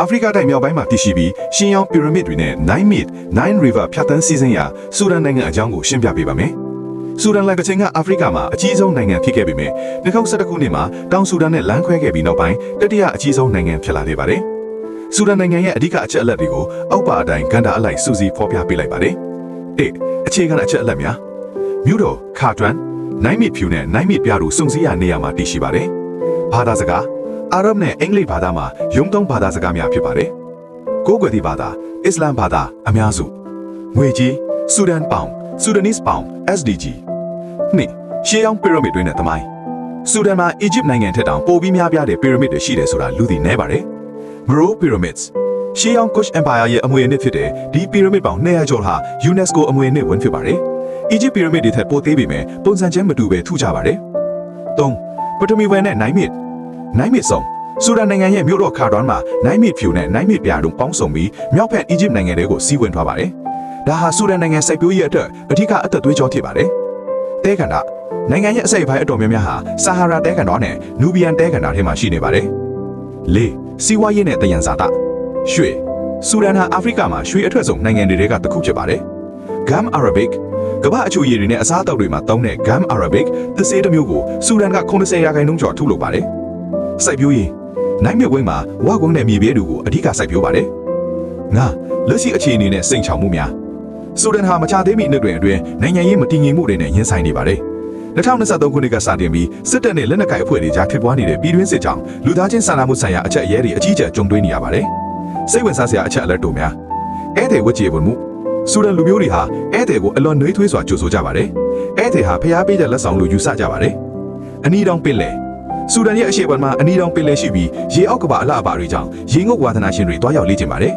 အာဖရိကတိုက်မြောက်ပိုင်းမှာတည်ရှိပြီးရှင်းရောင်းပီရမစ်တွေနဲ့ Nine River ဖြတ်သန်းစီးဆင်းရာဆူဒန်နိုင်ငံအကြောင်းကိုရှင်းပြပေးပါမယ်။ဆူဒန်လက်ကချင်းကအာဖရိကမှာအကြီးဆုံးနိုင်ငံဖြစ်ခဲ့ပေမဲ့2011ခုနှစ်မှာတောင်ဆူဒန်နဲ့လမ်းခွဲခဲ့ပြီးနောက်ပိုင်းတတိယအကြီးဆုံးနိုင်ငံဖြစ်လာခဲ့ပါတယ်။ဆူဒန်နိုင်ငံရဲ့အဓိကအချက်အလက်တွေကိုအောက်ပါအတိုင်းကန်တာအလိုက်စူးစီးဖော်ပြပေးလိုက်ပါတယ်။အခြေခံအချက်အလက်များမြို့တော်ခါတွမ်နိုင်မစ်ဖြူနဲ့နိုင်မစ်ပြားတို့စုံစည်းရာနေရာမှာတည်ရှိပါတယ်။ဘာသာစကားအာရဗ်နဲ့အင်္ဂလိပ်ဘာသာမှာရုံးသုံးဘာသာစကားများဖြစ်ပါတယ်။ကိုးကွယ်သည့်ဘာသာအစ္စလာမ်ဘာသာအများစုငွေကြေးဆူဒန်ပေါင်ဆူဒနီစ်ပေါင် SDG နှစ်ရှေးရောင်းပီရမစ်တွေနဲ့သမိုင်းဆူဒန်မှာအီဂျစ်နိုင်ငံထက်တောင်ပိုပြီးများပြားတဲ့ပီရမစ်တွေရှိတယ်ဆိုတာလူသိနည်းပါတယ်။ Meroe Pyramids ရှေးရောင်း Kush Empire ရဲ့အမွေအနှစ်ဖြစ်တဲ့ဒီပီရမစ်ပေါင်း200ကျော်ဟာ UNESCO အမွေအနှစ်ဝင်ဖြစ်ပါတယ်။အီဂျစ်ပီရမစ်တွေထက်ပိုသေးပေမဲ့ပုံစံချင်းမတူပဲထူးခြားပါတယ်။3ပထမီဝယ်နဲ့နိုင်မစ်ဆောင်ဆူဒန်နိုင်ငံရဲ့မြို့တော်ခါတွမ်မှာနိုင်မစ်ဖြူနဲ့နိုင်မစ်ပြားတို့ပေါင်းစုံပြီးမြောက်ဘက်အီဂျစ်နိုင်ငံတွေကိုစီးဝင်သွားပါတယ်။ဒါဟာဆူဒန်နိုင်ငံစိုက်ပျိုးရေးအတွက်အထူးအသက်သွေးကြောဖြစ်ပါတယ်။တဲကန်တာနိုင်ငံရဲ့အစိတ်အပိုင်းအတော်များများဟာဆာဟာရာတဲကန်တာနဲ့နူဘီယန်တဲကန်တာထဲမှာရှိနေပါတယ်။စီးပွားရေးနဲ့တယံဇာတရွှေဆူဒန်ဟာအာဖရိကမှာရွှေအထွက်ဆုံးနိုင်ငံတွေကတစ်ခုဖြစ်ပါတယ်။ Gum Arabic ကမ္ဘာအချိုရည်တွေနဲ့အစားအသောက်တွေမှာသုံးတဲ့ Gum Arabic သစ်စေးတစ်မျိုးကိုဆူဒန်က90%ကျော်ထုတ်လုပ်ပါတယ်။စိုက်ပျိုးရေးနိုင်မြစ်ဝင်းမှာဝါကုန်းနဲ့မြေပြဲတွေကိုအဓိကစိုက်ပျိုးပါတယ်။လက်ရှိအခြေအနေနဲ့စိန်ချောင်မှုများဆူဒန်ဟာမချသေးမီနှစ်တွေအတွင်းနိုင်ငံရေးမတည်ငြိမ်မှုတွေနဲ့ရင်ဆိုင်နေပါတယ်။2023ခုနှစ်ကစတင်ပြီးစစ်တပ်နဲ့လက်နက်ကိုင်အဖွဲ့တွေကြားဖြစ်ပွားနေတဲ့ပြည်တွင်းစစ်ကြောင့်လူသားချင်းစာနာမှုဆိုင်ရာအချက်အရဲတွေအကြီးအကျယ်ကြုံတွေ့နေရပါတယ်။စိတ်ဝင်စားစရာအချက်အလက်တို့များဧည့်သည်ဝတ်ကျေပွန်မှုဆူဒန်လူမျိုးတွေဟာဧည့်သည်ကိုအလွန်နှွေးထွေးစွာကြိုဆိုကြပါတယ်။ဧည့်သည်ဟာဖျားပေးတဲ့လက်ဆောင်လို့ယူဆကြပါတယ်။အနီတောင်ပင်လယ်ဆူဒန်ရဲ့အရှေ့ဘက်မှာအနီတောင်ပင်လယ်ရှိပြီးရေအောက်ကပါအလှအပါတွေကြောင့်ရေငုပ်ဝါသနာရှင်တွေတွားရောက်လေ့ကျင့်ပါတယ်